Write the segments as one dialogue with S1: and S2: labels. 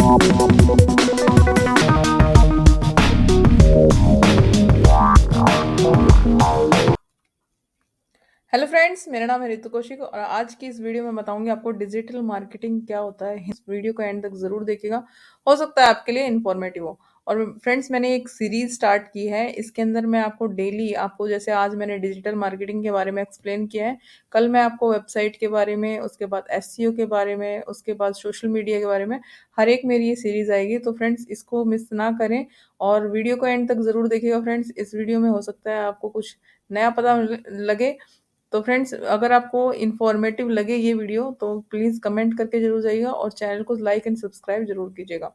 S1: Hello friends, मेरा नाम है रितु कौशिक और आज की इस वीडियो में बताऊंगी आपको डिजिटल मार्केटिंग क्या होता है। इस वीडियो को एंड तक जरूर देखिएगा, हो सकता है आपके लिए इन्फॉर्मेटिव हो। और फ्रेंड्स, मैंने एक सीरीज स्टार्ट की है, इसके अंदर मैं आपको डेली आपको जैसे आज मैंने डिजिटल मार्केटिंग के बारे में एक्सप्लेन किया है, कल मैं आपको वेबसाइट के बारे में, उसके बाद एसईओ के बारे में, उसके बाद सोशल मीडिया के बारे में हर एक मेरी ये सीरीज आएगी। तो फ्रेंड्स, इसको मिस ना करें और वीडियो को एंड तक जरूर देखिएगा। फ्रेंड्स, इस वीडियो में हो सकता है आपको कुछ नया पता लगे। तो फ्रेंड्स, अगर आपको इन्फॉर्मेटिव लगे ये वीडियो तो प्लीज़ कमेंट करके ज़रूर जाइएगा और चैनल को लाइक एंड सब्सक्राइब ज़रूर कीजिएगा।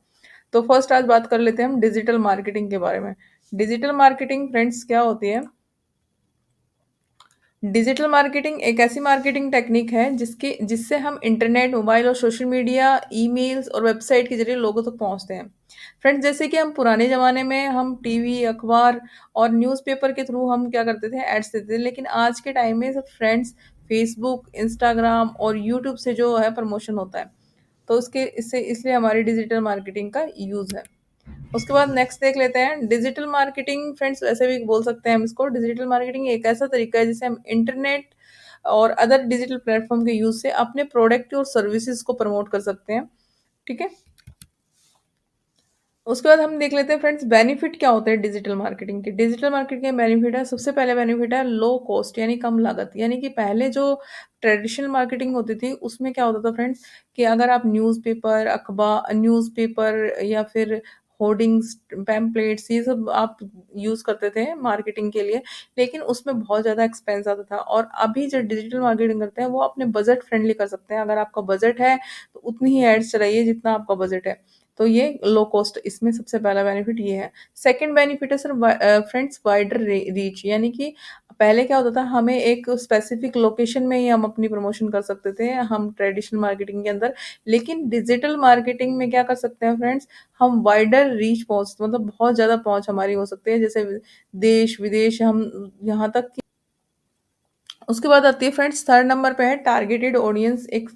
S1: तो फर्स्ट आज बात कर लेते हैं हम डिजिटल मार्केटिंग के बारे में। डिजिटल मार्केटिंग फ्रेंड्स क्या होती है? डिजिटल मार्केटिंग एक ऐसी मार्केटिंग टेक्निक है जिससे हम इंटरनेट, मोबाइल और सोशल मीडिया, ईमेल्स और वेबसाइट के जरिए लोगों तक पहुंचते हैं। फ्रेंड्स, जैसे कि हम पुराने ज़माने में हम टीवी, अखबार और न्यूज़पेपर के थ्रू हम क्या करते थे, एड्स देते थे, लेकिन आज के टाइम में सब फ्रेंड्स फेसबुक, इंस्टाग्राम और यूट्यूब से जो है प्रमोशन होता है। तो उसके इससे इसलिए हमारी डिजिटल मार्केटिंग का यूज़ है। उसके बाद नेक्स्ट देख लेते हैं डिजिटल मार्केटिंग। फ्रेंड्स, वैसे भी बोल सकते हैं हम इसको, डिजिटल मार्केटिंग एक ऐसा तरीका है जिसे हम इंटरनेट और अदर डिजिटल प्लेटफॉर्म के यूज से अपने प्रोडक्ट और सर्विसेज को प्रमोट कर सकते हैं। ठीक है। उसके बाद हम देख लेते हैं फ्रेंड्स, बेनिफिट क्या होते हैं डिजिटल मार्केटिंग के। डिजिटल मार्केटिंग के बेनिफिट है, सबसे पहले बेनिफिट है लो कॉस्ट यानी कम लागत। यानी कि पहले जो ट्रेडिशनल मार्केटिंग होती थी उसमें क्या होता था फ्रेंड्स, कि अगर आप न्यूज़पेपर या फिर होर्डिंग्स, पैम्पलेट्स, ये सब आप यूज़ करते थे मार्केटिंग के लिए, लेकिन उसमें बहुत ज़्यादा एक्सपेंस आता था। और अभी जो डिजिटल मार्केटिंग करते हैं वो अपने बजट फ्रेंडली कर सकते हैं। अगर आपका बजट है तो उतनी ही एड्स चलाइए जितना आपका बजट है। तो ये लो कॉस्ट, इसमें सबसे पहला बेनिफिट ये है। सेकंड बेनिफिट है सर फ्रेंड्स, वाइडर रीच। यानी कि पहले क्या होता था, हमें एक स्पेसिफिक लोकेशन में ही हम अपनी प्रमोशन कर सकते थे हम ट्रेडिशनल मार्केटिंग के अंदर। लेकिन डिजिटल मार्केटिंग में क्या कर सकते हैं फ्रेंड्स, हम वाइडर रीच पहुंच, मतलब बहुत ज़्यादा पहुंच हमारी हो सकती है, जैसे देश विदेश, हम यहाँ तक कि। उसके बाद आती है फ्रेंड्स, थर्ड नंबर पे है टारगेटेड ऑडियंस। एक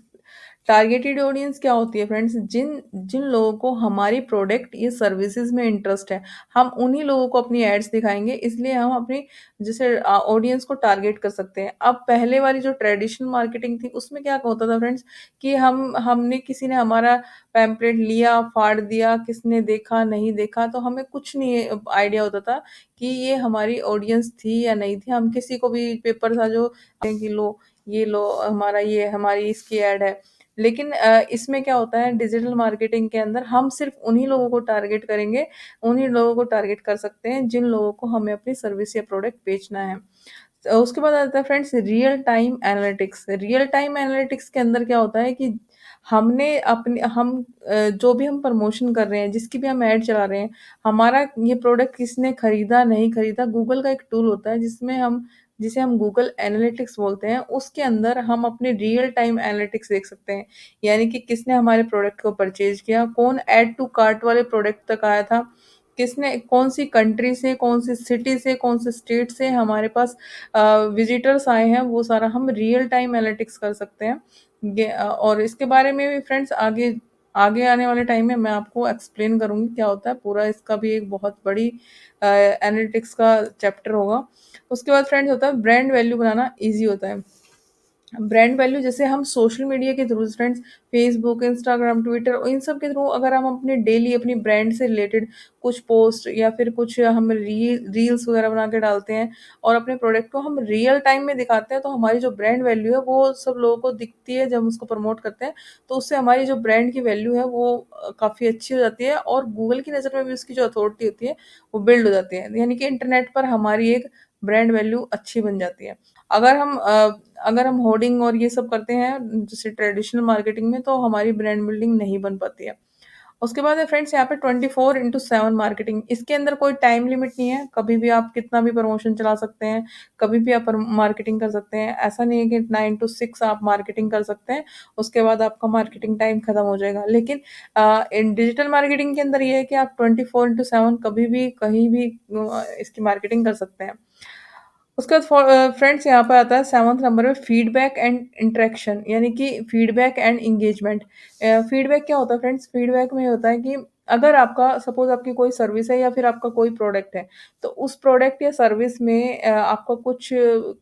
S1: टारगेटेड ऑडियंस क्या होती है फ्रेंड्स, जिन जिन लोगों को हमारी प्रोडक्ट ये सर्विसेज में इंटरेस्ट है, हम उन्हीं लोगों को अपनी एड्स दिखाएंगे। इसलिए हम अपनी जैसे ऑडियंस को टारगेट कर सकते हैं। अब पहले वाली जो ट्रेडिशनल मार्केटिंग थी उसमें क्या होता था फ्रेंड्स, कि हमने किसी ने हमारा पैम्पलेट लिया, फाड़ दिया, किसने देखा नहीं देखा, तो हमें कुछ नहीं आइडिया होता था कि ये हमारी ऑडियंस थी या नहीं थी। हम किसी को भी पेपर था जो कि लो, ये लो, हमारा ये हमारी इसकी ऐड है। लेकिन इसमें क्या होता है, डिजिटल मार्केटिंग के अंदर हम सिर्फ उन्हीं लोगों को टारगेट करेंगे, उन्हीं लोगों को टारगेट कर सकते हैं जिन लोगों को हमें अपनी सर्विस या प्रोडक्ट बेचना है। उसके बाद आता है friends, real time analytics. Real time analytics के अंदर क्या होता है कि हमने अपने हम जो भी हम प्रमोशन कर रहे हैं, जिसकी भी हम ऐड चला रहे हैं, हमारा ये प्रोडक्ट किसने खरीदा नहीं खरीदा, गूगल का एक टूल होता है जिसमें हम जिसे हम गूगल एनालिटिक्स बोलते हैं, उसके अंदर हम अपने रियल टाइम एनालिटिक्स देख सकते हैं। यानी कि किसने हमारे प्रोडक्ट को परचेज किया, कौन ऐड टू कार्ट वाले प्रोडक्ट तक आया था, किसने, कौन सी कंट्री से, कौन सी सिटी से, कौन से स्टेट से हमारे पास विजिटर्स आए हैं, वो सारा हम रियल टाइम एनालिटिक्स कर सकते हैं। और इसके बारे में भी फ्रेंड्स आगे आगे आने वाले टाइम में मैं आपको एक्सप्लेन करूंगी क्या होता है पूरा, इसका भी एक बहुत बड़ी एनालिटिक्स का चैप्टर होगा। उसके बाद फ्रेंड्स होता है ब्रांड वैल्यू बनाना ईजी होता है। ब्रांड वैल्यू जैसे हम सोशल मीडिया के through friends, Facebook, Instagram, Twitter, इन सब के थ्रू अगर हम अपने डेली अपनी ब्रांड से रिलेटेड कुछ पोस्ट या फिर कुछ हम रील्स वगैरह बना के डालते हैं और अपने प्रोडक्ट को हम रियल टाइम में दिखाते हैं, तो हमारी जो ब्रांड वैल्यू है वो सब लोगों को दिखती है जब हम उसको प्रमोट करते हैं। तो उससे हमारी जो ब्रांड की वैल्यू है वो काफ़ी अच्छी हो जाती है और गूगल की नज़र में भी उसकी जो अथॉरिटी होती है वो बिल्ड हो जाती है। यानी कि इंटरनेट पर हमारी एक ब्रांड वैल्यू अच्छी बन जाती है। अगर हम होर्डिंग और ये सब करते हैं जैसे ट्रेडिशनल मार्केटिंग में, तो हमारी ब्रांड बिल्डिंग नहीं बन पाती है। उसके बाद है फ्रेंड्स यहाँ पे 24/7 मार्केटिंग। इसके अंदर कोई टाइम लिमिट नहीं है, कभी भी आप कितना भी प्रमोशन चला सकते हैं, कभी भी आप मार्केटिंग कर सकते हैं। ऐसा नहीं है कि 9 to 6 आप मार्केटिंग कर सकते हैं, उसके बाद आपका मार्केटिंग टाइम खत्म हो जाएगा। लेकिन इन डिजिटल मार्केटिंग के अंदर ये है कि आप 24/7 कभी भी कहीं भी इसकी मार्केटिंग कर सकते हैं। उसके बाद फ्रेंड्स यहाँ पे आता है 7th नंबर में फीडबैक एंड इंटरेक्शन, यानी कि फीडबैक एंड एंगेजमेंट। फीडबैक क्या होता है फ्रेंड्स? फीडबैक में ये होता है कि अगर आपका सपोज़ आपकी कोई सर्विस है या फिर आपका कोई प्रोडक्ट है, तो उस प्रोडक्ट या सर्विस में आपका कुछ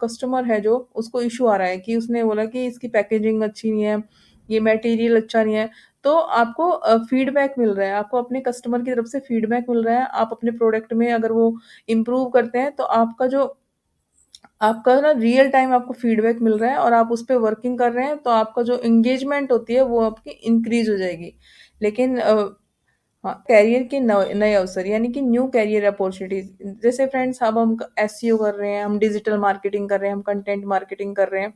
S1: कस्टमर है जो उसको इश्यू आ रहा है कि उसने बोला कि इसकी पैकेजिंग अच्छी नहीं है, ये मटेरियल अच्छा नहीं है, तो आपको फीडबैक मिल रहा है, आपको अपने कस्टमर की तरफ से फीडबैक मिल रहा है। आप अपने प्रोडक्ट में अगर वो इम्प्रूव करते हैं, तो आपका ना रियल टाइम आपको फीडबैक मिल रहा है और आप उस पे वर्किंग कर रहे हैं, तो आपका जो एंगेजमेंट होती है वो आपकी इंक्रीज़ हो जाएगी। लेकिन हाँ, करियर के नए अवसर, यानी कि न्यू करियर अपॉर्चुनिटीज़, जैसे फ्रेंड्स अब हम एसईओ कर रहे हैं, हम डिजिटल मार्केटिंग कर रहे हैं, हम कंटेंट मार्केटिंग कर रहे हैं,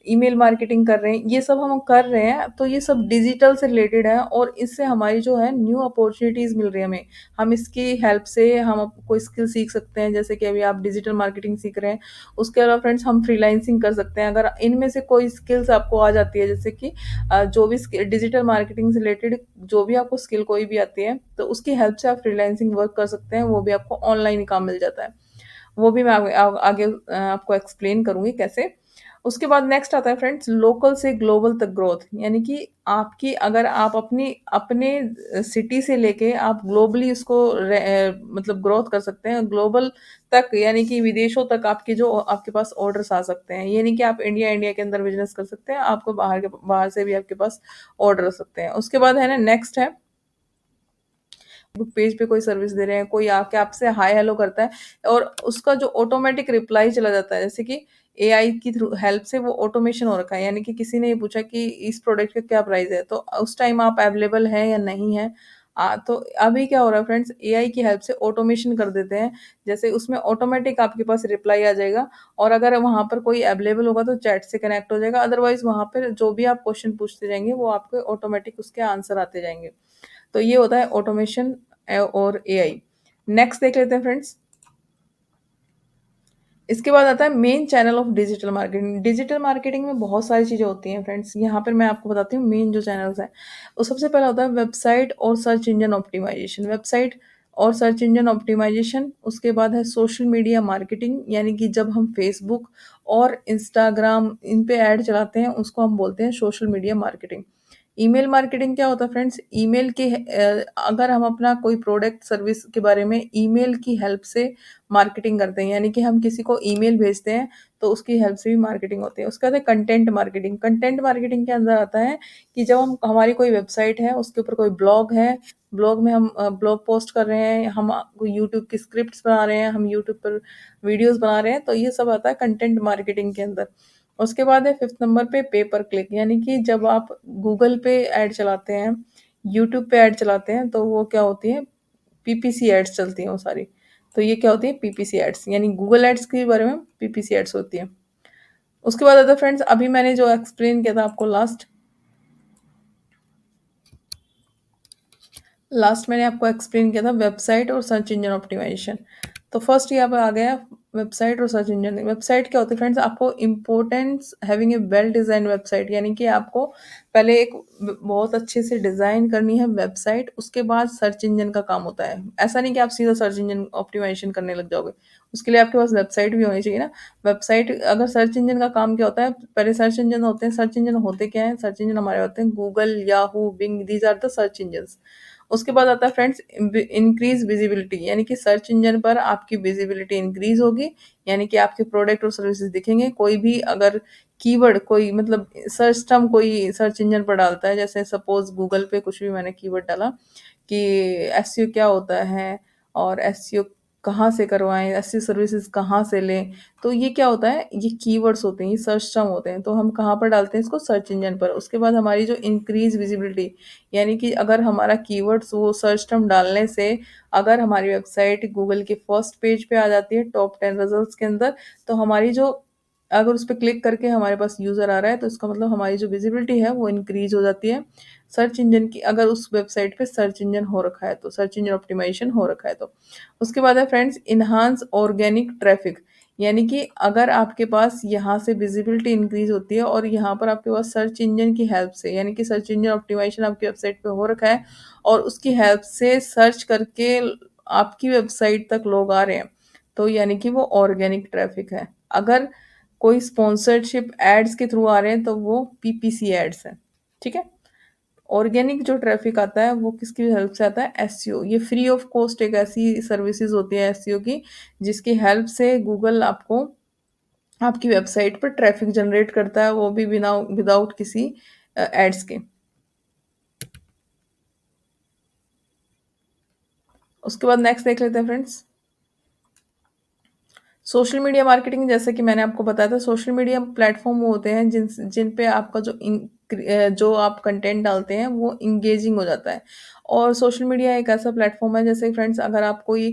S1: ईमेल मार्केटिंग कर रहे हैं, ये सब हम कर रहे हैं, तो ये सब डिजिटल से रिलेटेड है और इससे हमारी जो है न्यू अपॉर्चुनिटीज़ मिल रही है हमें। हम इसकी हेल्प से हम कोई स्किल सीख सकते हैं, जैसे कि अभी आप डिजिटल मार्केटिंग सीख रहे हैं, उसके अलावा फ्रेंड्स हम फ्रीलांसिंग कर सकते हैं। अगर इनमें से कोई स्किल्स आपको आ जाती है, जैसे कि जो भी डिजिटल मार्केटिंग से रिलेटेड जो भी आपको स्किल कोई भी आती है, तो उसकी हेल्प से आप फ्रीलांसिंग वर्क कर सकते हैं, वो भी आपको ऑनलाइन ही काम मिल जाता है। वो भी मैं आगे आपको एक्सप्लेन करूँगी कैसे। उसके बाद नेक्स्ट आता है फ्रेंड्स लोकल से ग्लोबल तक ग्रोथ, यानी कि आपकी अगर आप अपनी अपने सिटी से लेके आप ग्लोबली उसको मतलब ग्रोथ कर सकते हैं ग्लोबल तक, यानी कि विदेशों तक आपकी जो आपके पास ऑर्डर्स आ सकते हैं। ये नहीं कि आप इंडिया के अंदर बिज़नेस कर सकते हैं, आपको बाहर से भी आपके पास ऑर्डर आ सकते हैं। उसके बाद है ना नेक्स्ट है फेसबुक पेज पे कोई सर्विस दे रहे हैं, कोई आके आपसे हाय हेलो करता है और उसका जो ऑटोमेटिक रिप्लाई चला जाता है, जैसे कि एआई की थ्रू हेल्प से वो ऑटोमेशन हो रखा है, यानी कि किसी ने ये पूछा कि इस प्रोडक्ट का क्या प्राइस है, तो उस टाइम आप अवेलेबल हैं या नहीं है। तो अभी क्या हो रहा है फ्रेंड्स, एआई की हेल्प से ऑटोमेशन कर देते हैं, जैसे उसमें ऑटोमेटिक आपके पास रिप्लाई आ जाएगा और अगर वहाँ पर कोई अवेलेबल होगा तो चैट से कनेक्ट हो जाएगा, अदरवाइज वहाँ पर जो भी आप क्वेश्चन पूछते जाएंगे वो आपको ऑटोमेटिक उसके आंसर आते जाएंगे। तो ये होता है ऑटोमेशन और एआई। नेक्स्ट देख लेते हैं फ्रेंड्स। इसके बाद आता है main channel of digital marketing. Digital marketing में बहुत सारी चीज़ें होती हैं फ्रेंड्स, यहाँ पर मैं आपको बताती हूँ मेन जो चैनल्स हैं। वो सबसे पहला होता है वेबसाइट और सर्च इंजन ऑप्टिमाइजेशन। वेबसाइट और सर्च इंजन ऑप्टिमाइजेशन, उसके बाद है सोशल मीडिया मार्केटिंग, यानी कि जब हम फेसबुक और इंस्टाग्राम इन पे ऐड चलाते हैं उसको हम बोलते हैं social media marketing. Email marketing क्या होता है फ्रेंड्स? ईमेल के अगर हम अपना कोई प्रोडक्ट सर्विस के बारे में ईमेल की हेल्प से मार्केटिंग करते हैं, यानी कि हम किसी को ईमेल भेजते हैं तो उसकी हेल्प से भी मार्केटिंग होती है। उसके बाद है कंटेंट मार्केटिंग। कंटेंट मार्केटिंग के अंदर आता है कि जब हम हमारी कोई वेबसाइट है उसके ऊपर कोई ब्लॉग है, ब्लॉग में हम ब्लॉग पोस्ट कर रहे हैं, हम यूट्यूब की स्क्रिप्ट्स बना रहे हैं, हम यूट्यूब पर वीडियोस बना रहे हैं, तो ये सब आता है कंटेंट मार्केटिंग के अंदर। उसके बाद है 5th नंबर पे पे पर क्लिक, यानी कि जब आप गूगल पे ऐड चलाते हैं, यूट्यूब पे ऐड चलाते हैं, तो वो क्या होती है, पीपीसी एड्स चलती हैं वो सारी। तो ये क्या होती है, पीपीसी एड्स, यानी गूगल एड्स के बारे में पीपीसी एड्स होती है। उसके बाद आता है फ्रेंड्स अभी मैंने जो एक्सप्लेन किया था आपको लास्ट मैंने आपको एक्सप्लेन किया था वेबसाइट और सर्च इंजन ऑप्टिमाइजेशन। तो फर्स्ट यहाँ पे आ गया वेबसाइट और सर्च इंजन। वेबसाइट क्या होती है फ्रेंड्स? आपको importance having a well design website, यानी कि आपको पहले एक बहुत अच्छे से डिजाइन करनी है वेबसाइट, उसके बाद सर्च इंजन का काम होता है। ऐसा नहीं कि आप सीधा सर्च इंजन ऑप्टिमाइजेशन करने लग जाओगे, उसके लिए आपके पास वेबसाइट भी होनी चाहिए ना। वेबसाइट अगर सर्च इंजन का काम क्या होता है, पहले सर्च इंजन होते हैं। सर्च इंजन होते क्या है? सर्च इंजन हमारे होते हैं Google, Yahoo, Bing, these are the search engine. उसके बाद आता है फ्रेंड्स इंक्रीज विजिबिलिटी, यानी कि सर्च इंजन पर आपकी विजिबिलिटी इंक्रीज होगी, यानी कि आपके प्रोडक्ट और सर्विसेज दिखेंगे। कोई भी अगर कीवर्ड कोई मतलब सर्च टर्म कोई सर्च इंजन पर डालता है, जैसे सपोज गूगल पे कुछ भी मैंने कीवर्ड डाला कि एसईओ क्या होता है और एसईओ कहाँ से करवाएं, एसईओ सर्विसेज कहाँ से लें, तो ये क्या होता है, ये कीवर्ड्स होते हैं, ये सर्च टर्म होते हैं, तो हम कहाँ पर डालते हैं इसको? सर्च इंजन पर। उसके बाद हमारी जो इंक्रीज विजिबिलिटी, यानी कि अगर हमारा कीवर्ड्स वो सर्च टर्म डालने से अगर हमारी वेबसाइट गूगल के फर्स्ट पेज पे आ जाती है टॉप 10 रिजल्ट्स के अंदर, तो हमारी जो अगर उस पे क्लिक करके हमारे पास यूज़र आ रहा है तो इसका मतलब हमारी जो विजिबिलिटी है वो इंक्रीज हो जाती है। सर्च इंजन की अगर उस वेबसाइट पे सर्च इंजन हो रखा है तो, सर्च इंजन ऑप्टिमाइजेशन हो रखा है तो। उसके बाद है फ्रेंड्स इन्हांस ऑर्गेनिक ट्रैफिक, यानी कि अगर आपके पास यहाँ से विजिबिलिटी इंक्रीज होती है और यहाँ पर आपके पास सर्च इंजन की हेल्प से, यानी कि सर्च इंजन ऑप्टिमाइजेशन आपकी वेबसाइट पे हो रखा है और उसकी हेल्प से सर्च करके आपकी वेबसाइट तक लोग आ रहे हैं, तो यानी कि वो ऑर्गेनिक ट्रैफिक है। अगर कोई स्पॉन्सरशिप एड्स के थ्रू आ रहे हैं तो वो पीपीसी एड्स हैं, ठीक है। ऑर्गेनिक जो ट्रैफिक आता है वो किसकी हेल्प से आता है, एसईओ। ये फ्री ऑफ कॉस्ट एक ऐसी सर्विसेज होती है एसईओ की, जिसकी हेल्प से गूगल आपको आपकी वेबसाइट पर ट्रैफिक जनरेट करता है, वो भी बिना विदाउट किसी एड्स के। उसके बाद नेक्स्ट देख लेते हैं फ्रेंड्स, सोशल मीडिया मार्केटिंग। जैसे कि मैंने आपको बताया था, सोशल मीडिया प्लेटफॉर्म वो होते हैं जिन जिन पे आपका जो आप कंटेंट डालते हैं वो इंगेजिंग हो जाता है। और सोशल मीडिया एक ऐसा प्लेटफॉर्म है, जैसे फ्रेंड्स अगर आप कोई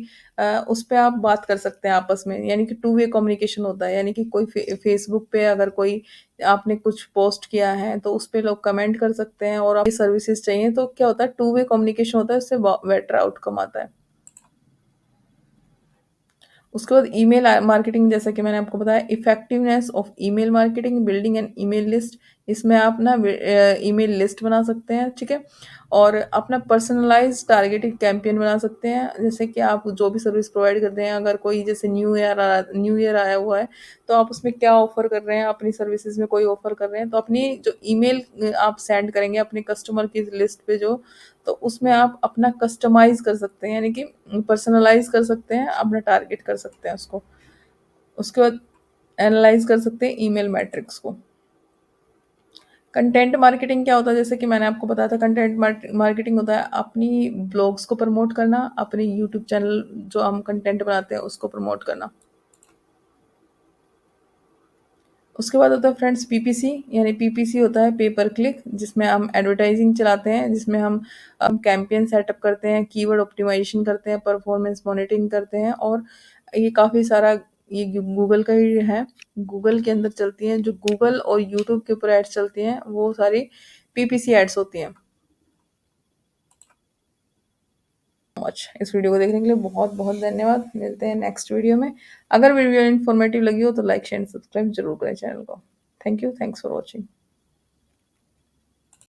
S1: उस पे आप बात कर सकते हैं आपस में, यानी कि टू वे कम्युनिकेशन होता है। यानी कि कोई फेसबुक पे अगर कोई आपने कुछ पोस्ट किया है तो उस पे लोग कमेंट कर सकते हैं, और आपकी सर्विसेज चाहिए तो क्या होता है, टू वे कम्युनिकेशन होता है, उससे बेटर आउटकम आता है। उसके बाद ईमेल मार्केटिंग, जैसा कि मैंने आपको बताया, effectiveness of email marketing, building an email list. इसमें आप ना ईमेल लिस्ट बना सकते हैं, ठीक है। और अपना पर्सनलाइज टारगेटेड कैंपेन बना सकते हैं। जैसे कि आप जो भी सर्विस प्रोवाइड करते हैं, अगर कोई जैसे न्यू ईयर आया हुआ है तो आप उसमें क्या ऑफर कर रहे हैं, अपनी सर्विसेज में कोई ऑफर कर रहे हैं, तो अपनी जो ईमेल आप सेंड करेंगे अपने कस्टमर की लिस्ट पे जो, तो उसमें आप अपना कस्टमाइज़ कर सकते हैं, यानी कि पर्सनलाइज़ कर सकते हैं, अपना टारगेट कर सकते हैं उसको। उसके बाद एनालाइज़ कर सकते हैं ईमेल मैट्रिक्स को। कंटेंट मार्केटिंग क्या होता है, जैसे कि मैंने आपको बताया था, कंटेंट मार्केटिंग होता है अपनी ब्लॉग्स को प्रमोट करना, अपने यूट्यूब चैनल जो हम कंटेंट बनाते हैं उसको प्रमोट करना। उसके बाद होता है फ्रेंड्स पीपीसी, यानी पीपीसी होता है पे पर क्लिक, जिसमें हम एडवर्टाइजिंग चलाते हैं, जिसमें हम कैंपेन सेटअप करते हैं, कीवर्ड ऑप्टिमाइजेशन करते हैं, परफॉर्मेंस मॉनिटरिंग करते हैं। और ये काफ़ी सारा ये गूगल का ही है, गूगल के अंदर चलती हैं, जो गूगल और यूट्यूब के ऊपर एड्स चलती हैं वो सारी पीपीसी एड्स होती हैं। मच इस वीडियो को देखने के लिए बहुत बहुत धन्यवाद। मिलते हैं नेक्स्ट वीडियो में। अगर वीडियो इन्फॉर्मेटिव लगी हो तो लाइक शेयर सब्सक्राइब जरूर करें चैनल को। Thank you, thanks for watching.